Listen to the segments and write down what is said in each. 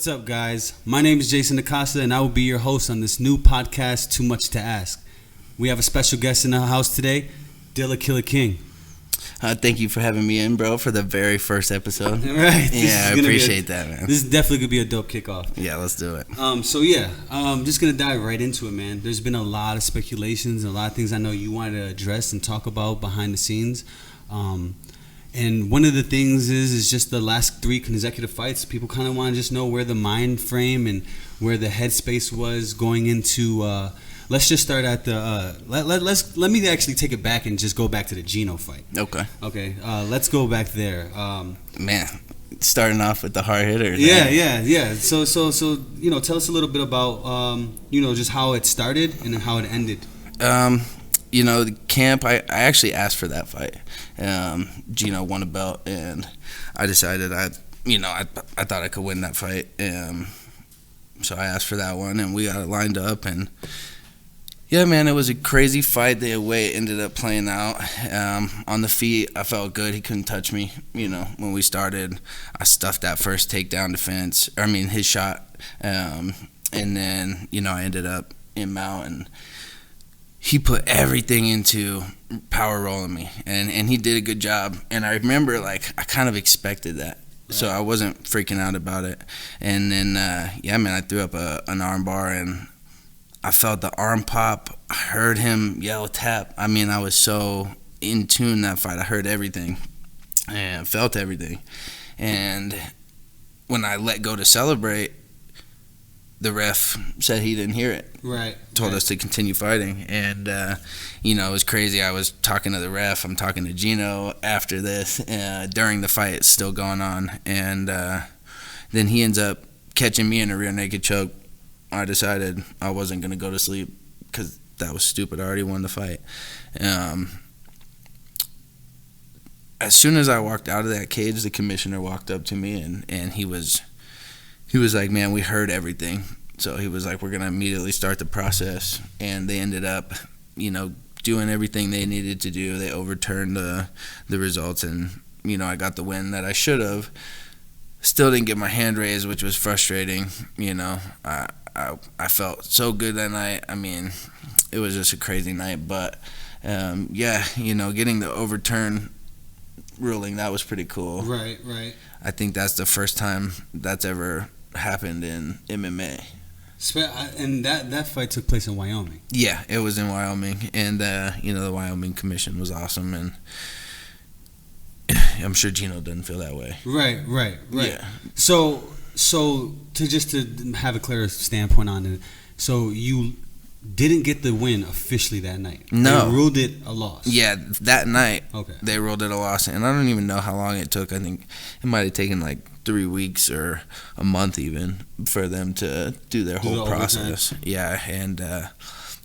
What's up, guys? My name is Jason Acosta, and I will be your host on this new podcast, Too Much to Ask. We have a special guest in the house today, Killa King. Thank you for having me in, bro, for the very first episode. Right. Yeah, I appreciate that, man. This is definitely going to be a dope kickoff. Yeah, let's do it. I'm just going to dive right into it, man. There's been a lot of speculations and a lot of things I know you wanted to address and talk about behind the scenes. And one of the things is just the last 3 consecutive fights. People kind of want to just know where the mind frame and where the headspace was going into. Let's just start at the. Let me actually take it back and just go back to the Gino fight. Okay. Let's go back there. Man, starting off with the hard hitter. Yeah. So tell us a little bit about just how it started and then how it ended. The camp, I actually asked for that fight. Gino won a belt, and I decided I thought I could win that fight. So I asked for that one, and we got it lined up. And yeah, man, it was a crazy fight. The way it ended up playing out. On the feet, I felt good. He couldn't touch me. When we started, I stuffed that first takedown defense. His shot. And then, I ended up in mount, and he put everything into power rolling me, and he did a good job. And I remember, I kind of expected that, so I wasn't freaking out about it. And then, I threw up an arm bar, and I felt the arm pop. I heard him yell tap. I was so in tune that fight. I heard everything and felt everything. And when I let go to celebrate, the ref said he didn't hear it. Right. Told us to continue fighting. And, it was crazy. I was talking to the ref. I'm talking to Gino after this. During the fight, it's still going on. And then he ends up catching me in a rear naked choke. I decided I wasn't going to go to sleep because that was stupid. I already won the fight. As soon as I walked out of that cage, the commissioner walked up to me, and he was like, man, we heard everything. So he was like, we're going to immediately start the process. And they ended up, doing everything they needed to do. They overturned the results, and, I got the win that I should have. Still didn't get my hand raised, which was frustrating. I felt so good that night. It was just a crazy night. But, getting the overturn ruling, that was pretty cool. Right. I think that's the first time that's ever happened in MMA. And that fight took place in Wyoming. Yeah, it was in Wyoming, and the Wyoming commission was awesome, and I'm sure Gino doesn't feel that way. Right. Yeah. So to have a clear standpoint on it, so you didn't get the win officially that night. No. They ruled it a loss. Yeah, that night. Okay. They ruled it a loss, and I don't even know how long it took. I think it might have taken 3 weeks or a month even for them to do their whole process. Yeah, and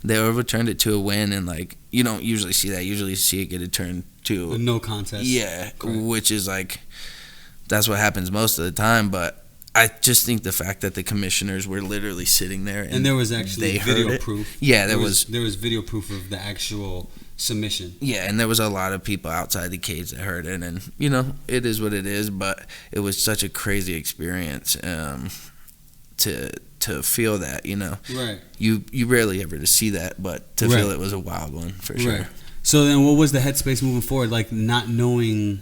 they overturned it to a win, and you don't usually see that. You usually see it get turned to a no contest. Yeah, correct. Which is that's what happens most of the time, but I just think the fact that the commissioners were literally sitting there and there was actually video proof. Yeah, there was video proof of the actual submission. Yeah, and there was a lot of people outside the cage that heard it, and it is what it is. But it was such a crazy experience to feel that. Right. You rarely ever to see that, but to feel it was a wild one for sure. Right. So then, what was the headspace moving forward? Not knowing.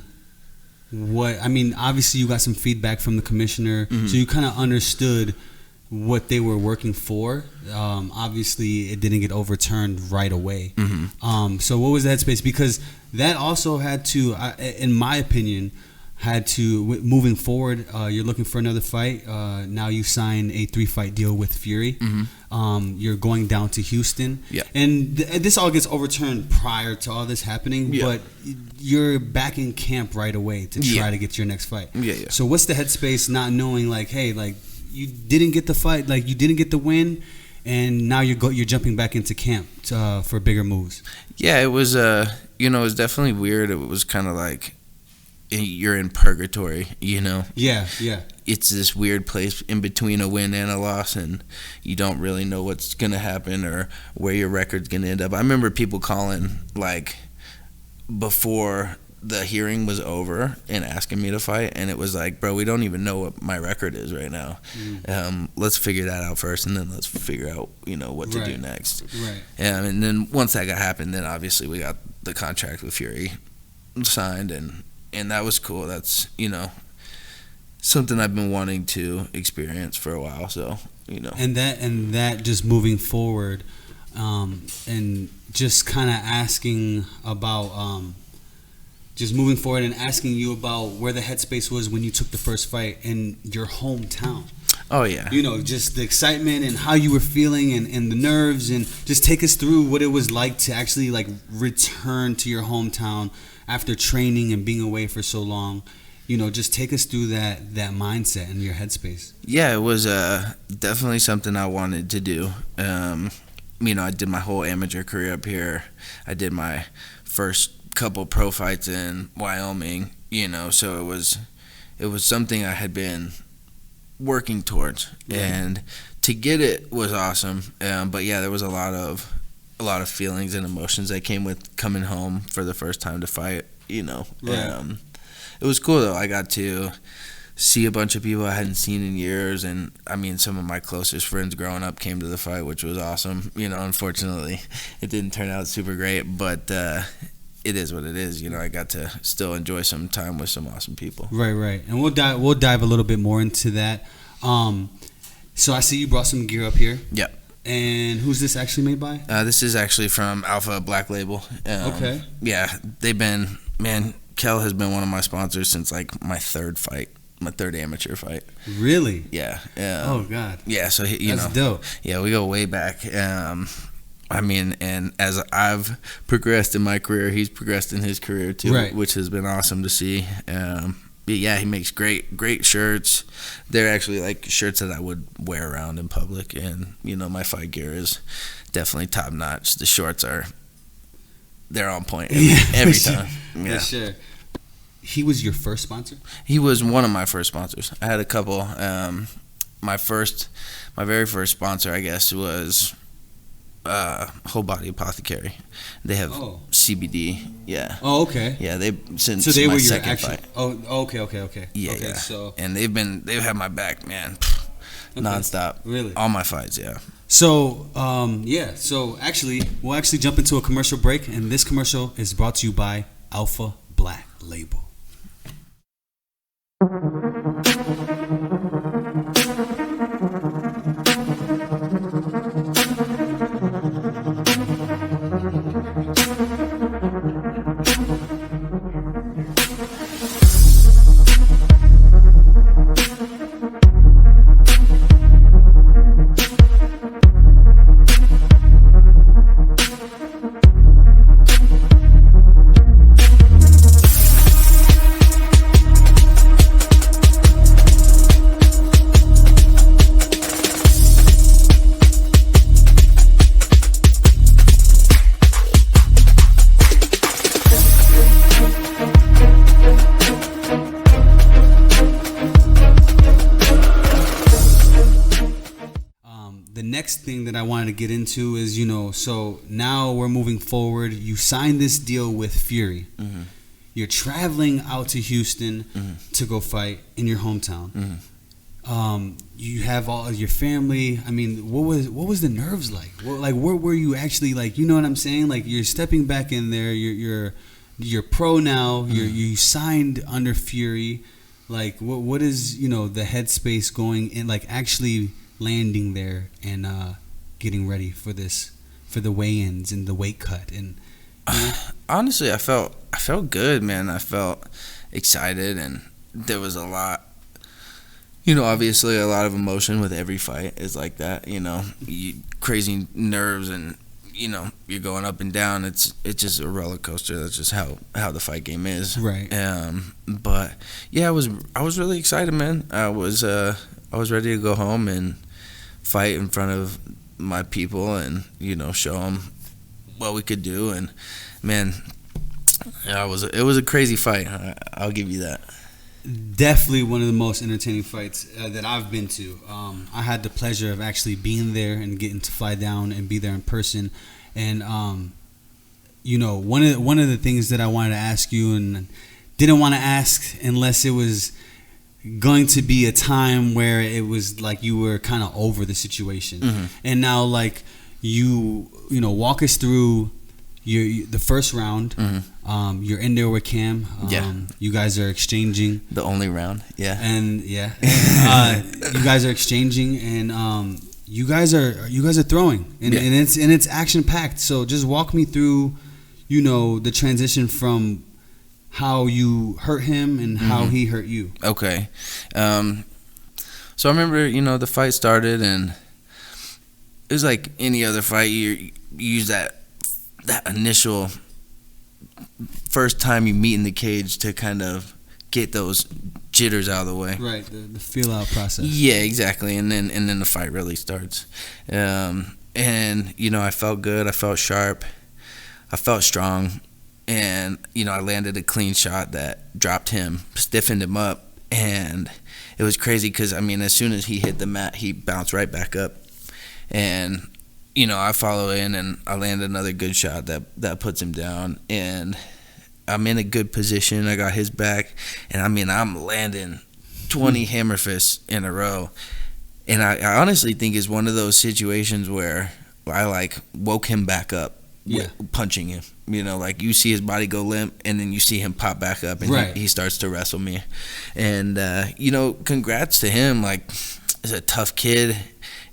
Obviously you got some feedback from the commissioner, so you kind of understood what they were working for. Obviously it didn't get overturned right away. So what was the headspace? Because that also had to, in my opinion, moving forward, you're looking for another fight. Now you sign a 3-fight deal with Fury. You're going down to Houston. Yeah. And this all gets overturned prior to all this happening, but you're back in camp right away to try to get your next fight. Yeah. So what's the headspace not knowing you didn't get the fight, you didn't get the win, and now you're jumping back into camp for bigger moves? Yeah, it was it was definitely weird. It was kind of you're in purgatory, Yeah. It's this weird place in between a win and a loss, and you don't really know what's going to happen or where your record's going to end up. I remember people calling, before the hearing was over and asking me to fight, and it was like, bro, we don't even know what my record is right now. Let's figure that out first, and then let's figure out, what to do next. Right. And then once that happened, then obviously we got the contract with Fury signed, and that was cool. That's, something I've been wanting to experience for a while. So, And that just moving forward, and just kind of asking about, just moving forward and asking you about where the headspace was when you took the first fight in your hometown. Oh, yeah. Just the excitement and how you were feeling and the nerves, and just take us through what it was like to actually return to your hometown after training and being away for so long. Just take us through that mindset and your headspace. Yeah, it was definitely something I wanted to do. I did my whole amateur career up here. I did my first couple pro fights in Wyoming, so it was something I had been working towards, and to get it was awesome. But yeah, there was a lot of feelings and emotions that came with coming home for the first time to fight. It was cool though. I got to see a bunch of people I hadn't seen in years, and some of my closest friends growing up came to the fight, which was awesome. Unfortunately, it didn't turn out super great, but it is what it is. I got to still enjoy some time with some awesome people. Right. And we'll dive a little bit more into that. So I see you brought some gear up here. Yep. And who's this actually made by? This is actually from Alpha Black Label. Okay. Yeah, Kel has been one of my sponsors since my third amateur fight. Really? Yeah. Oh God. Yeah. So that's dope. Yeah, we go way back. And as I've progressed in my career, he's progressed in his career too, right, which has been awesome to see. Yeah, he makes great shirts. They're actually shirts that I would wear around in public, and my fight gear is definitely top notch. The shorts they're on point every time. Yeah, for sure. He was your first sponsor? He was one of my first sponsors. I had a couple. My very first sponsor, I guess, was Whole Body Apothecary. They have CBD. Yeah. Oh, okay. Yeah, they since so they my were your second actual fight. Oh, okay. Yeah, okay, yeah. So and they've had my back, man, nonstop. Really? All my fights, yeah. So So actually, we'll jump into a commercial break, and this commercial is brought to you by Alpha Black Label. Next thing that I wanted to get into is, so now we're moving forward. You signed this deal with Fury. Mm-hmm. You're traveling out to Houston to go fight in your hometown. Mm-hmm. You have all of your family. What was the nerves like? Where were you actually? You know what I'm saying? You're stepping back in there. You're pro now. Mm-hmm. You signed under Fury. What is the headspace going in? Actually landing there and getting ready for the weigh-ins and the weight cut, and honestly, I felt good, man. I felt excited, and there was a lot, obviously a lot of emotion with every fight is like that, crazy nerves, and you're going up and down. It's just a roller coaster. That's just how the fight game is, right? But yeah, I was really excited, man. I was ready to go home and fight in front of my people and show them what we could do. And man, it was a crazy fight. I'll give you that. Definitely one of the most entertaining fights that I've been to. I had the pleasure of actually being there and getting to fly down and be there in person. And one of the things that I wanted to ask you and didn't want to ask unless it was going to be a time where it was like you were kind of over the situation, and now like you walk us through the first round. You're in there with Cam. You guys are exchanging the only round. And you guys are exchanging, and you guys are throwing, and it's action packed. So just walk me through, the transition from how you hurt him and how he hurt you. Okay. So I remember, the fight started, and it was like any other fight. You use that initial first time you meet in the cage to kind of get those jitters out of the way. Right, the feel out process. Yeah, exactly. And then the fight really starts. And I felt good. I felt sharp. I felt strong. And, I landed a clean shot that dropped him, stiffened him up. And it was crazy because, as soon as he hit the mat, he bounced right back up. And, I follow in and I land another good shot that puts him down. And I'm in a good position. I got his back. And, I'm landing 20 hammer fists in a row. And I honestly think it's one of those situations where I, woke him back up. Punching him, like you see his body go limp, and then you see him pop back up, and he starts to wrestle me. And congrats to him. Like, he's a tough kid,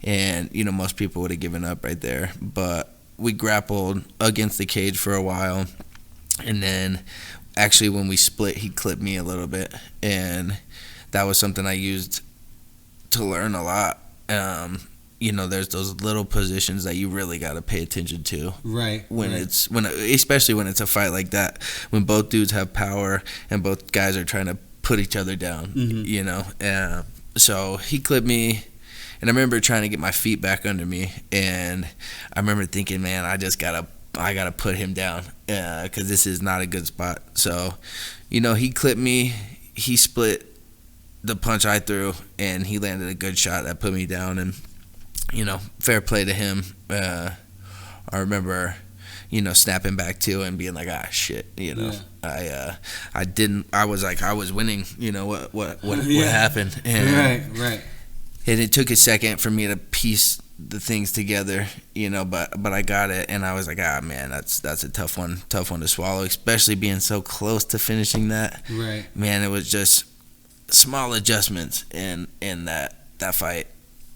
and most people would have given up right there. But we grappled against the cage for a while, and then actually when we split, he clipped me a little bit, and that was something I used to learn a lot. There's those little positions that you really got to pay attention to. Right. Especially when it's a fight like that, when both dudes have power and both guys are trying to put each other down. So he clipped me, and I remember trying to get my feet back under me, and I remember thinking, man, I gotta put him down because this is not a good spot. So, he clipped me, he split the punch I threw, and he landed a good shot that put me down. And fair play to him. I remember, snapping back to and being like, shit, I was winning, what happened. And, right. And it took a second for me to piece the things together, but I got it, and I was like, man, that's a tough one to swallow, especially being so close to finishing that. Right. Man, it was just small adjustments, and that fight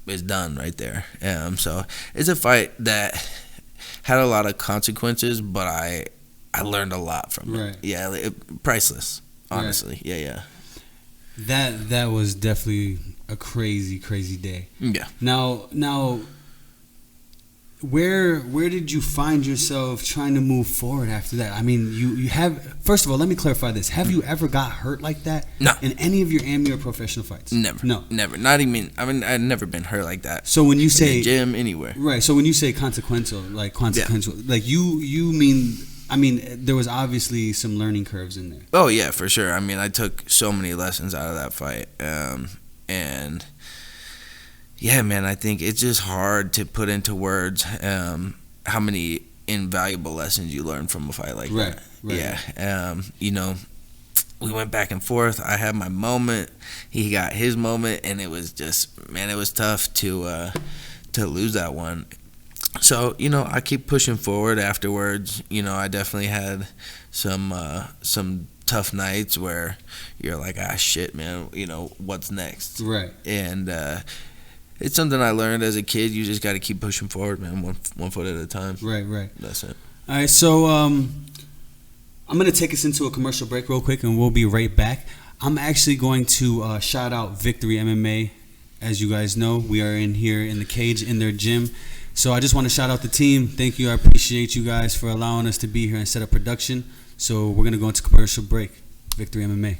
is done right there. So it's a fight that had a lot of consequences, but I learned a lot from it. Yeah, priceless, honestly. Right. Yeah. That was definitely a crazy day. Yeah. Now, where did you find yourself trying to move forward after that? You have. First of all, let me clarify this. Have you ever got hurt like that? No. In any of your amateur professional fights? Never. No. Never. Not even. I've never been hurt like that. So when you say in the gym, anywhere. Right. So when you say consequential, like you mean. There was obviously some learning curves in there. Oh yeah, for sure. I took so many lessons out of that fight, and. Yeah, man, I think it's just hard to put into words how many invaluable lessons you learn from a fight like that. Right. Yeah. We went back and forth. I had my moment. He got his moment, and it was just, man, it was tough to lose that one. So, I keep pushing forward afterwards. I definitely had some tough nights where you're like, shit, man, what's next? Right. And it's something I learned as a kid. You just got to keep pushing forward, man, one foot at a time. Right. That's it. All right, so I'm going to take us into a commercial break real quick, and we'll be right back. I'm actually going to shout out Victory MMA. As you guys know, we are in here in the cage in their gym. So I just want to shout out the team. Thank you. I appreciate you guys for allowing us to be here and set up production. So we're going to go into commercial break. Victory MMA.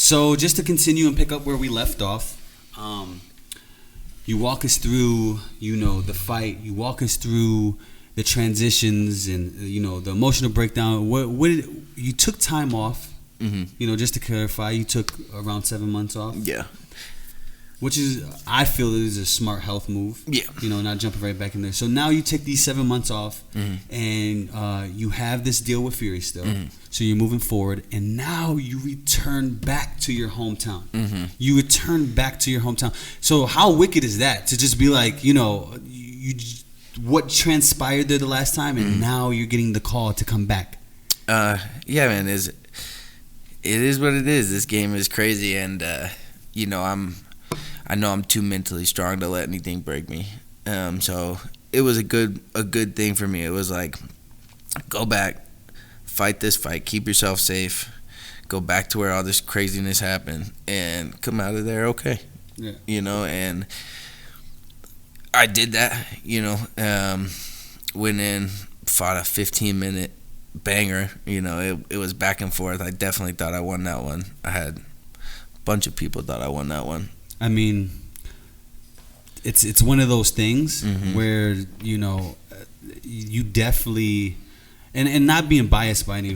So just to continue and pick up where we left off, you walk us through, the fight. You walk us through the transitions and the emotional breakdown. What you took time off? Mm-hmm. Just to clarify, you took around 7 months off. Yeah. Which is, I feel, is a smart health move. Yeah. Not jumping right back in there. So now you take these 7 months off, and you have this deal with Fury still. So you're moving forward, and now you return back to your hometown. You return back to your hometown. So how wicked is that to just be like, what transpired there the last time, and now you're getting the call to come back? Yeah, man. It is what it is. This game is crazy, and I know I'm too mentally strong to let anything break me. So it was a good thing for me. It was like, go back, fight this fight, keep yourself safe, go back to where all this craziness happened, and come out of there okay. Yeah. And I did that. Went in, fought a 15-minute banger. It was back and forth. I definitely thought I won that one. I had a bunch of people thought I won that one. I mean, it's one of those things where you definitely, and not being biased by any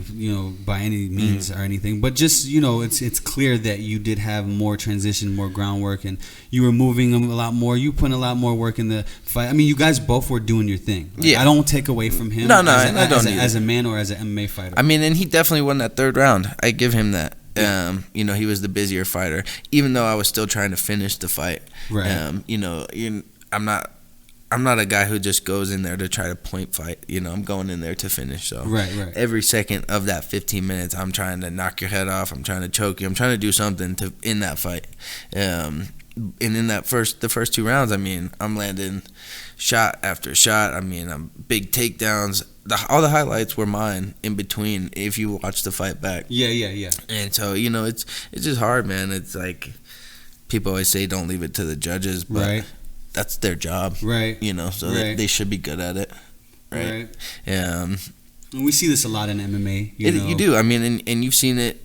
means or anything, but just it's clear that you did have more transition, more groundwork, and you were moving a lot more. You put a lot more work in the fight. I mean, you guys both were doing your thing. I don't take away from him. No, I don't as a man or as an MMA fighter. I mean, and he definitely won that third round. I give him that. He was the busier fighter, even though I was still trying to finish the fight. Right. I'm not a guy who just goes in there to try to point fight. I'm going in there to finish. So right. Every second of that 15 minutes, I'm trying to knock your head off. I'm trying to choke you. I'm trying to do something to in that fight. And in the first 2 rounds, I mean, I'm landing shot after shot. I mean, I'm big takedowns. All the highlights were mine in between if you watch the fight back. Yeah. And so, it's just hard, man. It's like people always say don't leave it to the judges, but that's their job. Right. So they should be good at it. Right. And we see this a lot in MMA. You do. I mean, and you've seen it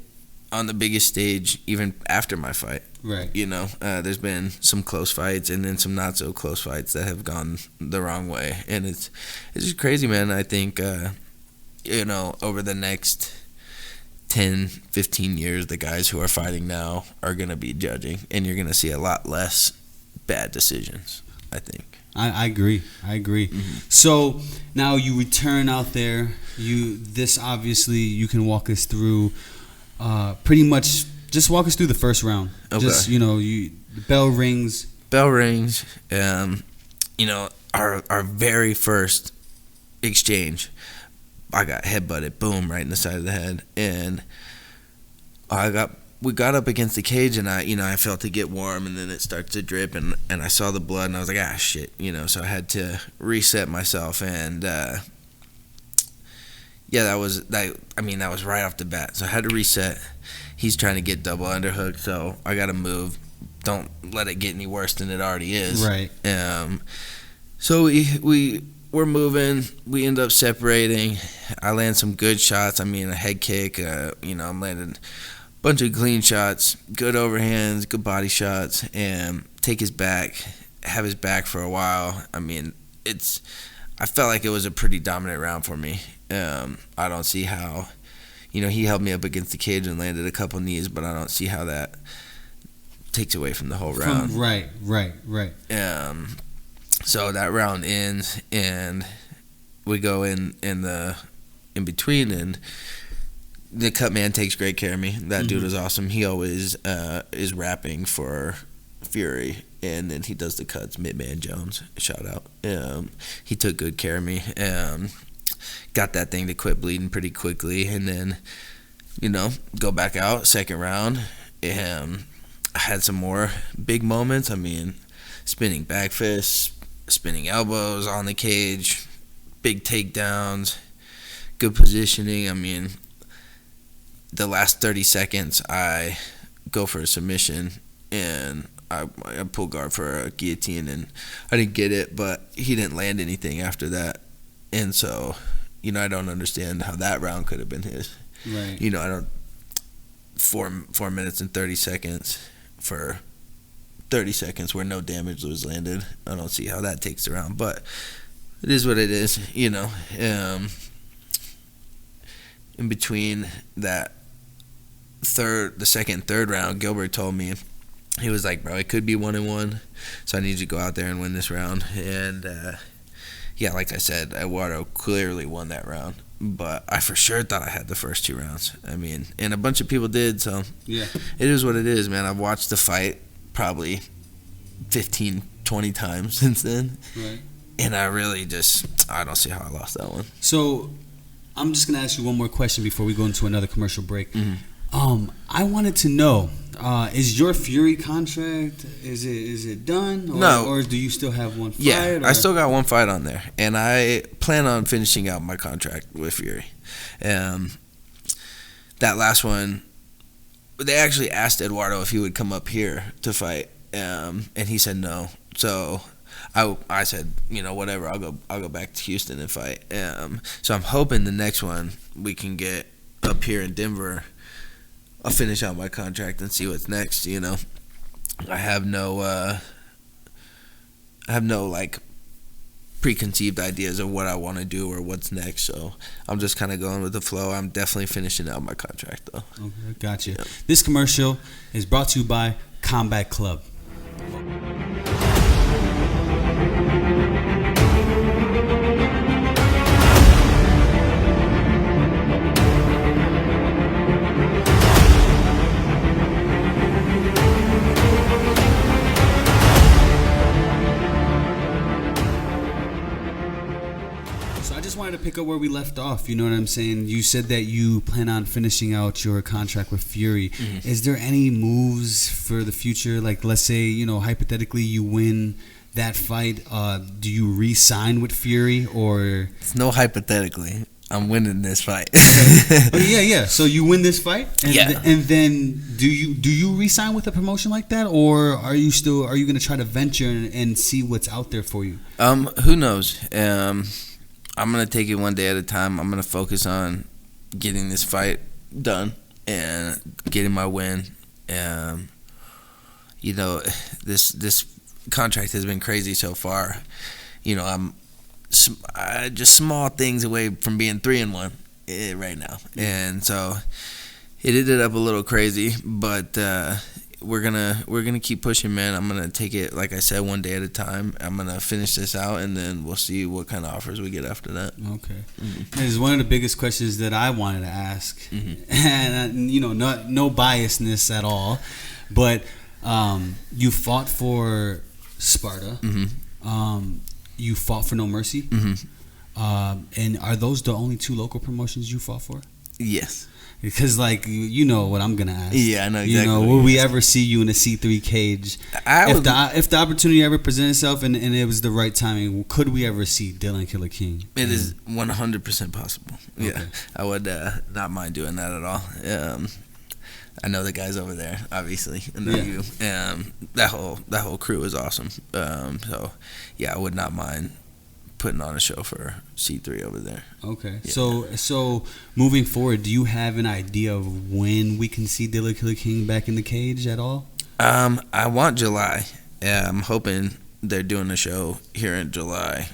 on the biggest stage even after my fight. Right. There's been some close fights and then some not so close fights that have gone the wrong way, and it's just crazy, man. I think over the next 10, 15 years, the guys who are fighting now are gonna be judging, and you're gonna see a lot less bad decisions, I think. I agree. So now you return out there. Obviously you can walk us through pretty much. Just walk us through the first round. Okay. Just, the bell rings. Our very first exchange, I got headbutted, boom, right in the side of the head, and we got up against the cage, and I felt it get warm, and then it starts to drip, and I saw the blood, and I was like, shit, so I had to reset myself, and that was right off the bat, so I had to reset. He's trying to get double underhook, so I got to move. Don't let it get any worse than it already is. Right. So we're moving. We end up separating. I land some good shots. I mean, a head kick. I'm landing a bunch of clean shots, good overhands, good body shots, and take his back, have his back for a while. I mean, I felt like it was a pretty dominant round for me. I don't see how. He held me up against the cage and landed a couple knees, but I don't see how that takes away from the whole round. Right. So that round ends, and we go in between, and the cut man takes great care of me. That dude is awesome. He always is rapping for Fury, and then he does the cuts. Midman Jones, shout out. He took good care of me. Got that thing to quit bleeding pretty quickly, and then go back out second round. I had some more big moments. I mean, spinning back fists, spinning elbows on the cage, big takedowns, good positioning. I mean, the last 30 seconds I go for a submission, and I pull guard for a guillotine, and I didn't get it, but he didn't land anything after that. And so, I don't understand how that round could have been his. Right. 4 minutes and 30 seconds for 30 seconds where no damage was landed. I don't see how that takes the round, but it is what it is, you know. In between the second and third round, Gilbert told me, he was like, bro, it could be 1-1, so I need you to go out there and win this round. And yeah, like I said, Eduardo clearly won that round, but I for sure thought I had the first 2 rounds. I mean, and a bunch of people did, so yeah, it is what it is, man. I've watched the fight probably 15, 20 times since then, right. And I really I don't see how I lost that one. So I'm just gonna ask you one more question before we go into another commercial break. Mm-hmm. I wanted to know, is your Fury contract, is it done? Or, No. Or do you still have one fight? Yeah, or? I still got one fight on there, and I plan on finishing out my contract with Fury. That last one, they actually asked Eduardo if he would come up here to fight, and he said no. So I said, you know, whatever, I'll go back to Houston and fight. So I'm hoping the next one we can get up here in Denver. I'll finish out my contract and see what's next. You know, I have no like preconceived ideas of what I want to do or what's next. So I'm just kind of going with the flow. I'm definitely finishing out my contract though. Okay, gotcha. Yep. This commercial is brought to you by Combat Club. Wanted to pick up where we left off. You know what I'm saying? You said that you plan on finishing out your contract with Fury. Mm-hmm. Is there any moves for the future? Like, let's say, you know, hypothetically you win that fight. Do you re-sign with Fury or? It's no hypothetically. I'm winning this fight. Oh, yeah. So you win this fight, and yeah. And then do you re-sign with a promotion like that, or are you going to try to venture and see what's out there for you? Who knows? I'm going to take it one day at a time. I'm going to focus on getting this fight done and getting my win. You know, this contract has been crazy so far. You know, I'm just small things away from being 3-1 right now. And so it ended up a little crazy, but we're gonna keep pushing, man. I'm gonna take it, like I said, one day at a time. I'm gonna finish this out, and then we'll see what kind of offers we get after that. Okay, It's one of the biggest questions that I wanted to ask, and you know, no biasness at all, but you fought for Sparta, you fought for No Mercy, and are those the only 2 local promotions you fought for? Yes. Because, like, you know what I'm going to ask. Yeah, I know exactly. You know, will we ever see you in a C3 cage? If the opportunity ever presented itself and it was the right timing, could we ever see Dylan Killa King? It is 100% possible. Okay. Yeah, I would not mind doing that at all. I know the guys over there, obviously. I know you. That whole crew is awesome. So, yeah, I would not mind putting on a show for C3 over there. Okay. Yeah. So moving forward, do you have an idea of when we can see Dylan Killa King back in the cage at all? I want July. I'm hoping they're doing a show here in July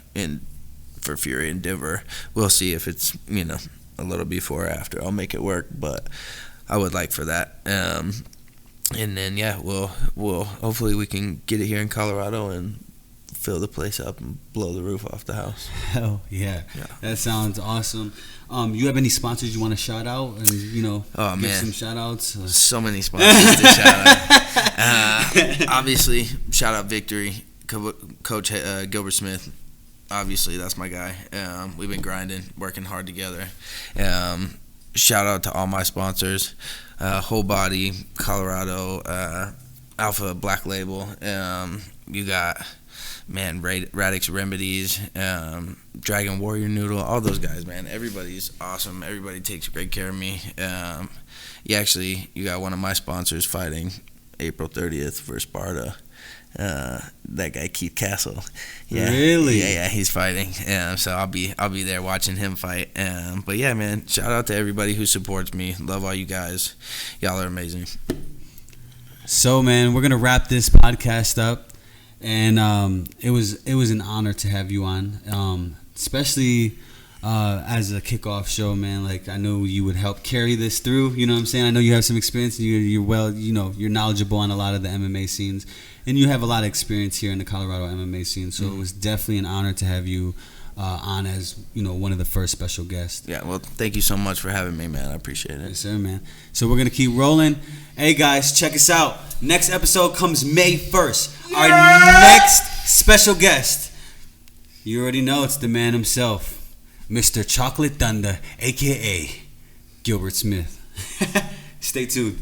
for Fury in Denver. We'll see if it's, you know, a little before or after. I'll make it work, but I would like for that. And then we'll hopefully we can get it here in Colorado and fill the place up and blow the roof off the house. Hell yeah. That sounds awesome. You have any sponsors you want to shout out and, you know, give some shout outs? So many sponsors to shout out. Obviously, shout out Victory, Coach Gilbert Smith. Obviously, that's my guy. We've been grinding, working hard together. Shout out to all my sponsors, Whole Body, Colorado, Alpha Black Label. You got, man, Radix Remedies, Dragon Warrior Noodle, all those guys, man. Everybody's awesome. Everybody takes great care of me. You got one of my sponsors fighting April 30th for Sparta. That guy Keith Castle. Really? Yeah, he's fighting. So I'll be there watching him fight. But yeah, man, shout out to everybody who supports me. Love all you guys. Y'all are amazing. So, man, we're gonna wrap this podcast up, and it was an honor to have you on, especially as a kickoff show, man. Like, I know you would help carry this through. You know what I'm saying? I know you have some experience, and you're well, you're knowledgeable on a lot of the MMA scenes, and you have a lot of experience here in the Colorado MMA scene. So it was definitely an honor to have you on as one of the first special guests. Yeah, well, thank you so much for having me, man. I appreciate it. Yes, sir, man. So we're gonna keep rolling. Hey guys, check us out. Next episode comes May 1st. Our next special guest, you already know, it's the man himself, Mr. Chocolate Thunder, aka Gilbert Smith. Stay tuned.